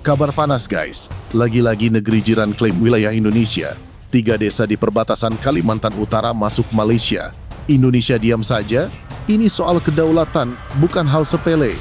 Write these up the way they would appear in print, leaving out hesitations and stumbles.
Kabar panas guys, lagi-lagi negeri jiran klaim wilayah Indonesia. 3 desa di perbatasan Kalimantan Utara masuk Malaysia. Indonesia diam saja? Ini soal kedaulatan, bukan hal sepele.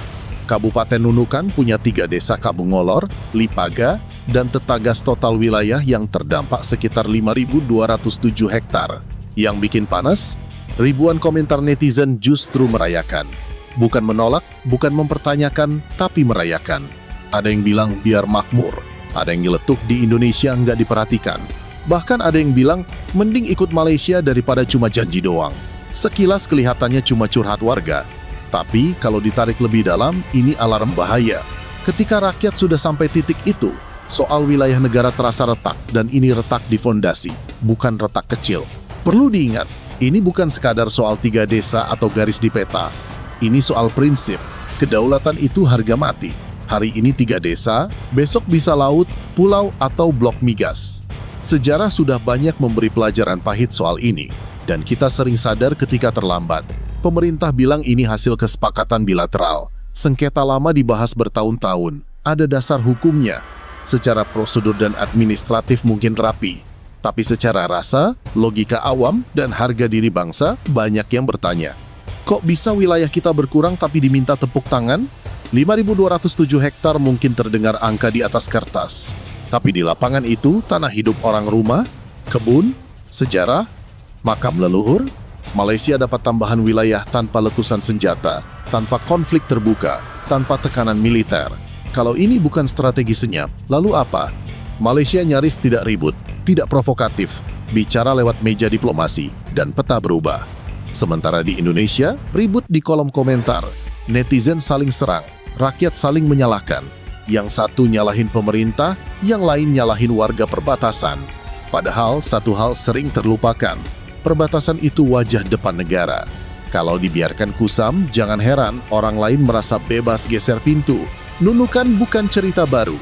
Kabupaten Nunukan punya 3 desa Kabungolor, Lipaga, dan Tetagas total wilayah yang terdampak sekitar 5.207 hektar. Yang bikin panas? Ribuan komentar netizen justru merayakan. Bukan menolak, bukan mempertanyakan, tapi merayakan. Ada yang bilang biar makmur, ada yang nyeletuk di Indonesia nggak diperhatikan. Bahkan ada yang bilang mending ikut Malaysia daripada cuma janji doang. Sekilas kelihatannya cuma curhat warga, tapi kalau ditarik lebih dalam, ini alarm bahaya. Ketika rakyat sudah sampai titik itu, soal wilayah negara terasa retak, dan ini retak di fondasi, bukan retak kecil. Perlu diingat, ini bukan sekadar soal 3 desa atau garis di peta. Ini soal prinsip, kedaulatan itu harga mati. Hari ini 3 desa, besok bisa laut, pulau, atau blok migas. Sejarah sudah banyak memberi pelajaran pahit soal ini, dan kita sering sadar ketika terlambat. Pemerintah bilang ini hasil kesepakatan bilateral. Sengketa lama dibahas bertahun-tahun, ada dasar hukumnya. Secara prosedur dan administratif mungkin rapi, tapi secara rasa, logika awam, dan harga diri bangsa, banyak yang bertanya. Kok bisa wilayah kita berkurang tapi diminta tepuk tangan? 5.207 hektar mungkin terdengar angka di atas kertas. Tapi di lapangan itu, tanah hidup orang rumah, kebun, sejarah, makam leluhur. Malaysia dapat tambahan wilayah tanpa letusan senjata, tanpa konflik terbuka, tanpa tekanan militer. Kalau ini bukan strategi senyap, lalu apa? Malaysia nyaris tidak ribut, tidak provokatif, bicara lewat meja diplomasi, dan peta berubah. Sementara di Indonesia, ribut di kolom komentar, netizen saling serang, rakyat saling menyalahkan. Yang satu nyalahin pemerintah, yang lain nyalahin warga perbatasan. Padahal satu hal sering terlupakan, perbatasan itu wajah depan negara. Kalau dibiarkan kusam, jangan heran orang lain merasa bebas geser pintu. Nunukan bukan cerita baru.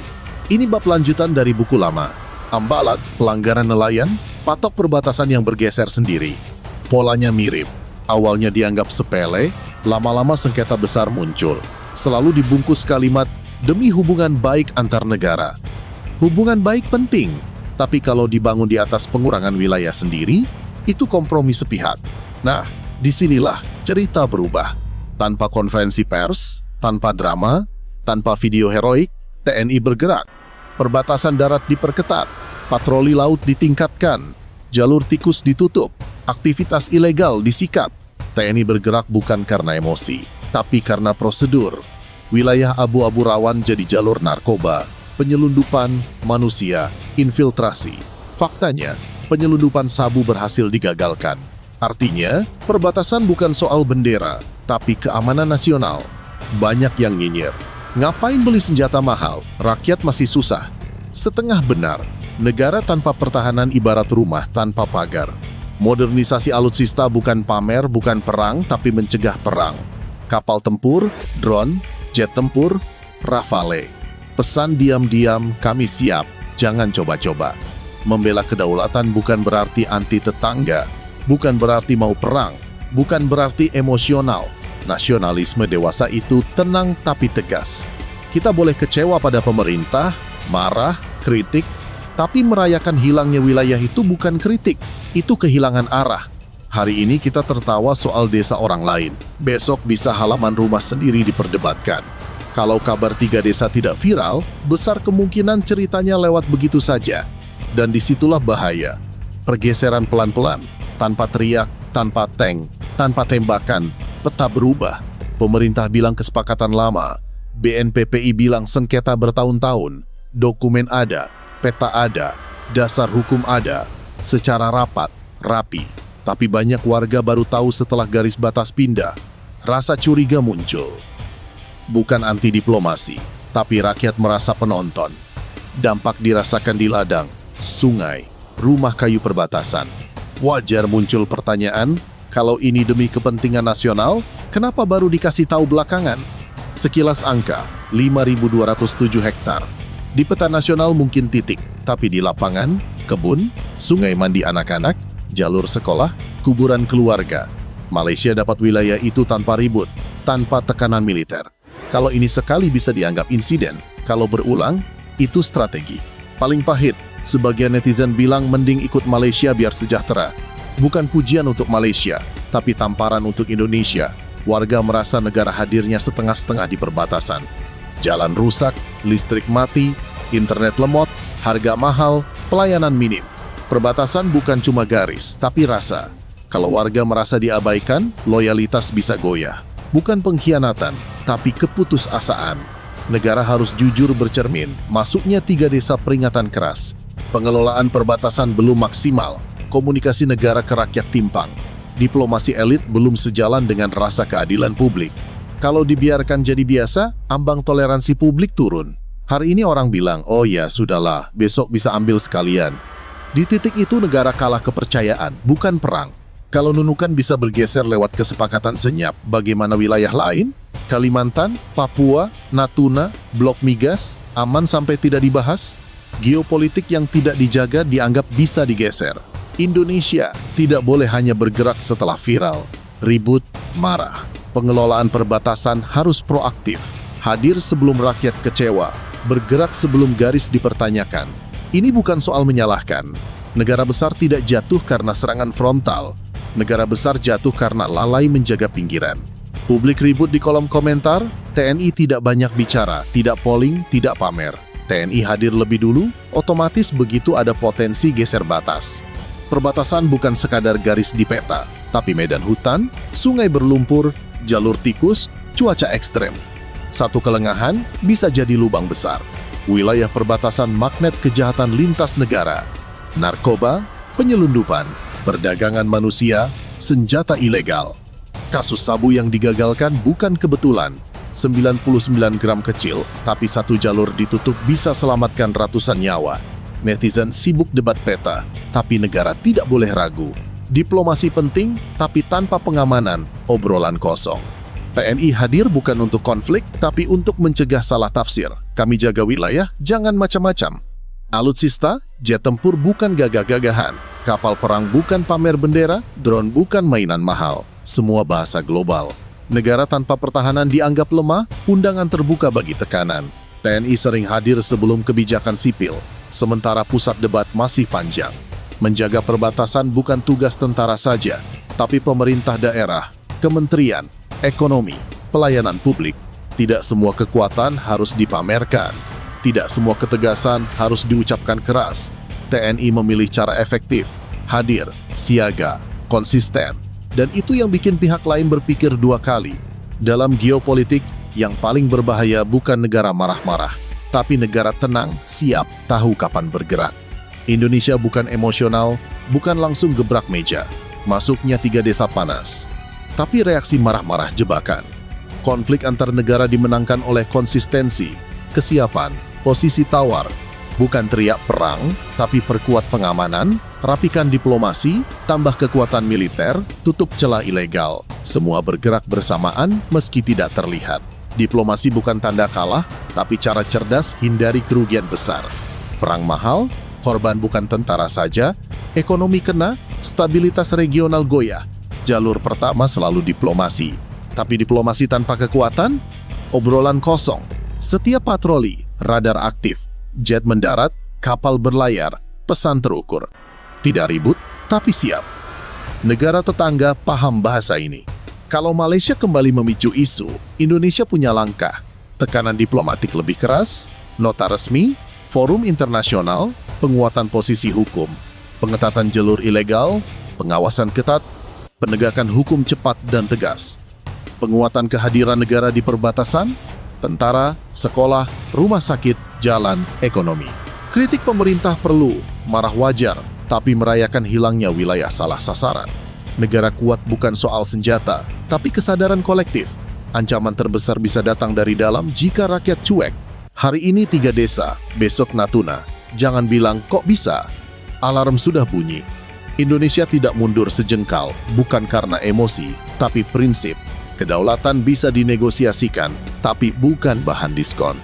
Ini bab lanjutan dari buku lama. Ambalat, pelanggaran nelayan, patok perbatasan yang bergeser sendiri. Polanya mirip. Awalnya dianggap sepele, lama-lama sengketa besar muncul. Selalu dibungkus kalimat, demi hubungan baik antar negara. Hubungan baik penting, tapi kalau dibangun di atas pengurangan wilayah sendiri, itu kompromi sepihak. Nah, disinilah cerita berubah. Tanpa konferensi pers, tanpa drama, tanpa video heroik, TNI bergerak. Perbatasan darat diperketat, patroli laut ditingkatkan, jalur tikus ditutup, aktivitas ilegal disikat. TNI bergerak bukan karena emosi, tapi karena prosedur. Wilayah abu-abu rawan jadi jalur narkoba, penyelundupan manusia, infiltrasi. Faktanya, penyelundupan sabu berhasil digagalkan. Artinya, perbatasan bukan soal bendera, tapi keamanan nasional. Banyak yang nyinyir. Ngapain beli senjata mahal? Rakyat masih susah. Setengah benar, negara tanpa pertahanan ibarat rumah tanpa pagar. Modernisasi alutsista bukan pamer, bukan perang, tapi mencegah perang. Kapal tempur, drone, jet tempur, Rafale. Pesan diam-diam, kami siap, jangan coba-coba. Membela kedaulatan bukan berarti anti tetangga, bukan berarti mau perang, bukan berarti emosional. Nasionalisme dewasa itu tenang tapi tegas. Kita boleh kecewa pada pemerintah, marah, kritik, tapi merayakan hilangnya wilayah itu bukan kritik, itu kehilangan arah. Hari ini kita tertawa soal desa orang lain, besok bisa halaman rumah sendiri diperdebatkan. Kalau kabar 3 desa tidak viral, besar kemungkinan ceritanya lewat begitu saja. Dan disitulah bahaya. Pergeseran pelan-pelan, tanpa teriak, tanpa tank, tanpa tembakan, peta berubah. Pemerintah bilang kesepakatan lama, BNPPI bilang sengketa bertahun-tahun, dokumen ada, peta ada, dasar hukum ada, secara rapat, rapi. Tapi banyak warga baru tahu setelah garis batas pindah. Rasa curiga muncul. Bukan anti diplomasi, tapi rakyat merasa penonton. Dampak dirasakan di ladang, sungai, rumah kayu perbatasan. Wajar muncul pertanyaan, kalau ini demi kepentingan nasional, kenapa baru dikasih tahu belakangan? Sekilas angka, 5.207 hektar. Di peta nasional mungkin titik, tapi di lapangan, kebun, sungai mandi anak-anak, jalur sekolah, kuburan keluarga. Malaysia dapat wilayah itu tanpa ribut, tanpa tekanan militer. Kalau ini sekali bisa dianggap insiden, kalau berulang, Itu strategi. Paling pahit, sebagian netizen bilang mending ikut Malaysia biar sejahtera. Bukan pujian untuk Malaysia, tapi tamparan untuk Indonesia. Warga merasa negara hadirnya setengah-setengah di perbatasan. Jalan rusak, listrik mati, internet lemot, harga mahal, pelayanan minim. Perbatasan bukan cuma garis, tapi rasa. Kalau warga merasa diabaikan, loyalitas bisa goyah. Bukan pengkhianatan, tapi keputusasaan. Negara harus jujur bercermin, masuknya 3 desa peringatan keras. Pengelolaan perbatasan belum maksimal, komunikasi negara ke rakyat timpang. Diplomasi elit belum sejalan dengan rasa keadilan publik. Kalau dibiarkan jadi biasa, ambang toleransi publik turun. Hari ini orang bilang, oh ya sudahlah, besok bisa ambil sekalian. Di titik itu negara kalah kepercayaan, bukan perang. Kalau Nunukan bisa bergeser lewat kesepakatan senyap, bagaimana wilayah lain? Kalimantan, Papua, Natuna, Blok Migas, aman sampai tidak dibahas? Geopolitik yang tidak dijaga dianggap bisa digeser. Indonesia tidak boleh hanya bergerak setelah viral, ribut, marah. Pengelolaan perbatasan harus proaktif, hadir sebelum rakyat kecewa, bergerak sebelum garis dipertanyakan. Ini bukan soal menyalahkan. Negara besar tidak jatuh karena serangan frontal. Negara besar jatuh karena lalai menjaga pinggiran. Publik ribut di kolom komentar, TNI tidak banyak bicara, tidak polling, tidak pamer. TNI hadir lebih dulu, otomatis begitu ada potensi geser batas. Perbatasan bukan sekadar garis di peta, tapi medan hutan, sungai berlumpur, jalur tikus, cuaca ekstrem. Satu kelengahan bisa jadi lubang besar. Wilayah perbatasan magnet kejahatan lintas negara. Narkoba, penyelundupan, perdagangan manusia, senjata ilegal. Kasus sabu yang digagalkan bukan kebetulan. 99 gram kecil, tapi satu jalur ditutup bisa selamatkan ratusan nyawa. Netizen sibuk debat peta, tapi negara tidak boleh ragu. Diplomasi penting, tapi tanpa pengamanan, obrolan kosong. TNI hadir bukan untuk konflik, tapi untuk mencegah salah tafsir. Kami jaga wilayah, jangan macam-macam. Alutsista, jet tempur bukan gagah-gagahan. Kapal perang bukan pamer bendera, drone bukan mainan mahal. Semua bahasa global. Negara tanpa pertahanan dianggap lemah, undangan terbuka bagi tekanan. TNI sering hadir sebelum kebijakan sipil, sementara pusat debat masih panjang. Menjaga perbatasan bukan tugas tentara saja, tapi pemerintah daerah, kementerian, ekonomi, pelayanan publik. Tidak semua kekuatan harus dipamerkan. Tidak semua ketegasan harus diucapkan keras. TNI memilih cara efektif, hadir, siaga, konsisten. Dan itu yang bikin pihak lain berpikir 2 kali. Dalam geopolitik, yang paling berbahaya bukan negara marah-marah, tapi negara tenang, siap, tahu kapan bergerak. Indonesia bukan emosional, bukan langsung gebrak meja. Masuknya 3 desa panas. Tapi reaksi marah-marah jebakan. Konflik antar negara dimenangkan oleh konsistensi, kesiapan, posisi tawar. Bukan teriak perang, tapi perkuat pengamanan, rapikan diplomasi, tambah kekuatan militer, tutup celah ilegal. Semua bergerak bersamaan meski tidak terlihat. Diplomasi bukan tanda kalah, tapi cara cerdas hindari kerugian besar. Perang mahal, korban bukan tentara saja, ekonomi kena, stabilitas regional goyah. Jalur pertama selalu diplomasi. Tapi diplomasi tanpa kekuatan, obrolan kosong. Setiap patroli, radar aktif, jet mendarat, kapal berlayar, pesan terukur. Tidak ribut, tapi siap. Negara tetangga paham bahasa ini. Kalau Malaysia kembali memicu isu, Indonesia punya langkah. Tekanan diplomatik lebih keras, nota resmi, forum internasional, penguatan posisi hukum, pengetatan jalur ilegal, pengawasan ketat, penegakan hukum cepat dan tegas, penguatan kehadiran negara di perbatasan, tentara, sekolah, rumah sakit, jalan, ekonomi. Kritik pemerintah perlu, marah wajar, tapi merayakan hilangnya wilayah salah sasaran. Negara kuat bukan soal senjata, tapi kesadaran kolektif. Ancaman terbesar bisa datang dari dalam jika rakyat cuek. Hari ini 3 desa, besok Natuna. Jangan bilang kok bisa. Alarm sudah bunyi. Indonesia tidak mundur sejengkal, bukan karena emosi, tapi prinsip. Kedaulatan bisa dinegosiasikan, tapi bukan bahan diskon.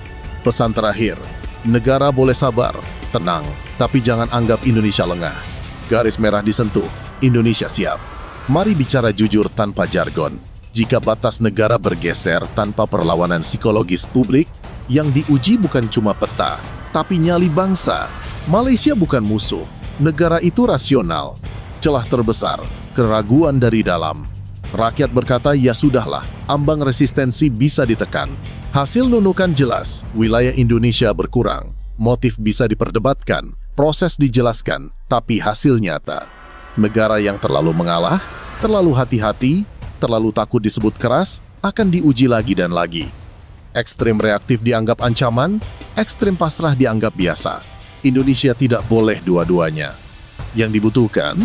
Pesan terakhir, negara boleh sabar, tenang, tapi jangan anggap Indonesia lengah. Garis merah disentuh, Indonesia siap. Mari bicara jujur tanpa jargon. Jika batas negara bergeser tanpa perlawanan psikologis publik, yang diuji bukan cuma peta, tapi nyali bangsa. Malaysia bukan musuh, negara itu rasional. Celah terbesar, keraguan dari dalam. Rakyat berkata, ya sudahlah, ambang resistensi bisa ditekan. Hasil nunukan jelas, wilayah Indonesia berkurang. Motif bisa diperdebatkan, proses dijelaskan, tapi hasil nyata. Negara yang terlalu mengalah, terlalu hati-hati, terlalu takut disebut keras, akan diuji lagi dan lagi. Ekstrem reaktif dianggap ancaman, ekstrem pasrah dianggap biasa. Indonesia tidak boleh dua-duanya. Yang dibutuhkan,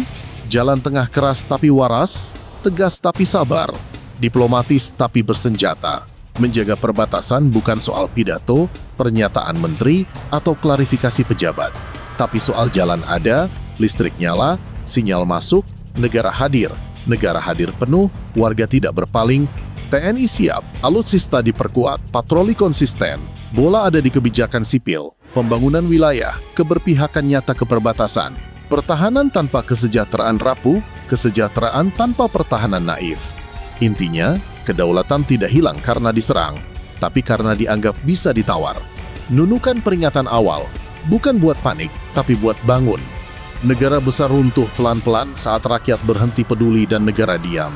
jalan tengah keras tapi waras, tegas tapi sabar, diplomatis tapi bersenjata. Menjaga perbatasan bukan soal pidato, pernyataan menteri, atau klarifikasi pejabat. Tapi soal jalan ada, listrik nyala, sinyal masuk, negara hadir penuh, warga tidak berpaling, TNI siap, alutsista diperkuat, patroli konsisten, bola ada di kebijakan sipil, pembangunan wilayah, keberpihakan nyata ke perbatasan, pertahanan tanpa kesejahteraan rapuh, kesejahteraan tanpa pertahanan naif. Intinya, kedaulatan tidak hilang karena diserang, tapi karena dianggap bisa ditawar. Nunukan peringatan awal, bukan buat panik, tapi buat bangun. Negara besar runtuh pelan-pelan saat rakyat berhenti peduli dan negara diam.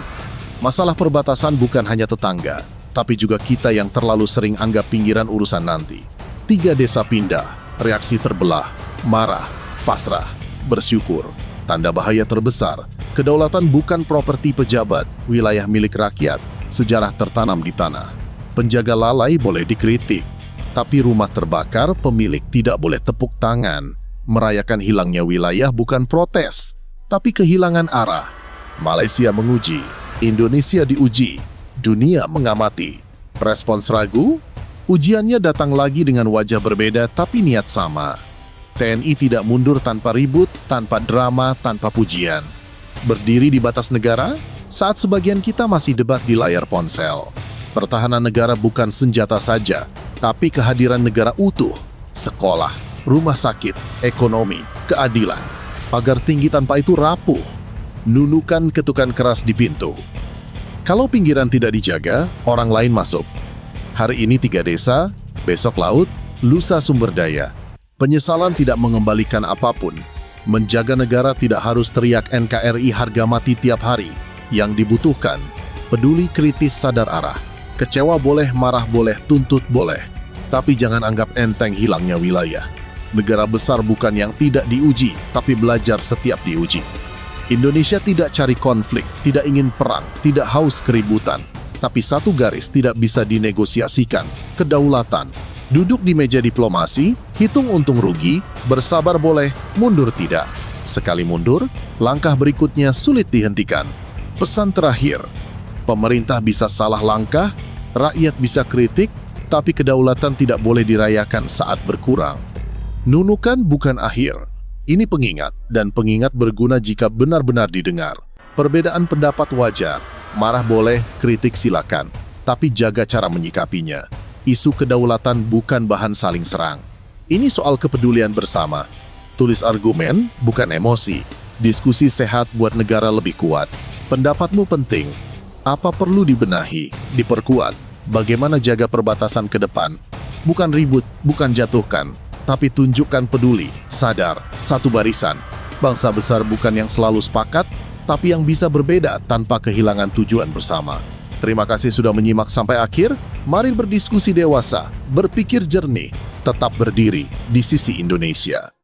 Masalah perbatasan bukan hanya tetangga, tapi juga kita yang terlalu sering anggap pinggiran urusan nanti. 3 desa pindah, reaksi terbelah, marah, pasrah, bersyukur. Tanda bahaya terbesar, kedaulatan bukan properti pejabat, wilayah milik rakyat, sejarah tertanam di tanah. Penjaga lalai boleh dikritik, tapi rumah terbakar pemilik tidak boleh tepuk tangan. Merayakan hilangnya wilayah bukan protes, tapi kehilangan arah. Malaysia menguji, Indonesia diuji, dunia mengamati. Respons ragu? Ujiannya datang lagi dengan wajah berbeda tapi niat sama. TNI tidak mundur tanpa ribut, tanpa drama, tanpa pujian. Berdiri di batas negara, saat sebagian kita masih debat di layar ponsel. Pertahanan negara bukan senjata saja, tapi kehadiran negara utuh, sekolah, rumah sakit, ekonomi, keadilan. Pagar tinggi tanpa itu rapuh. Nunukan ketukan keras di pintu. Kalau pinggiran tidak dijaga, orang lain masuk. Hari ini 3 desa, besok laut, lusa sumber daya. Penyesalan tidak mengembalikan apapun. Menjaga negara tidak harus teriak NKRI harga mati tiap hari. Yang dibutuhkan, peduli, kritis, sadar arah. Kecewa boleh, marah boleh, tuntut boleh. Tapi jangan anggap enteng hilangnya wilayah. Negara besar bukan yang tidak diuji, tapi belajar setiap diuji. Indonesia tidak cari konflik, tidak ingin perang, tidak haus keributan. Tapi satu garis tidak bisa dinegosiasikan, kedaulatan. Duduk di meja diplomasi, hitung untung rugi, bersabar boleh, mundur tidak. Sekali mundur, langkah berikutnya sulit dihentikan. Pesan terakhir, pemerintah bisa salah langkah, rakyat bisa kritik, tapi kedaulatan tidak boleh dirayakan saat berkurang. Nunukan bukan akhir. Ini pengingat, dan pengingat berguna jika benar-benar didengar. Perbedaan pendapat wajar, marah boleh, kritik silakan, tapi jaga cara menyikapinya. Isu kedaulatan bukan bahan saling serang. Ini soal kepedulian bersama. Tulis argumen, bukan emosi. Diskusi sehat buat negara lebih kuat. Pendapatmu penting. Apa perlu dibenahi, diperkuat? Bagaimana jaga perbatasan ke depan? Bukan ribut, bukan jatuhkan, tapi tunjukkan peduli, sadar, satu barisan. Bangsa besar bukan yang selalu sepakat, tapi yang bisa berbeda tanpa kehilangan tujuan bersama. Terima kasih sudah menyimak sampai akhir. Mari berdiskusi dewasa, berpikir jernih, tetap berdiri di sisi Indonesia.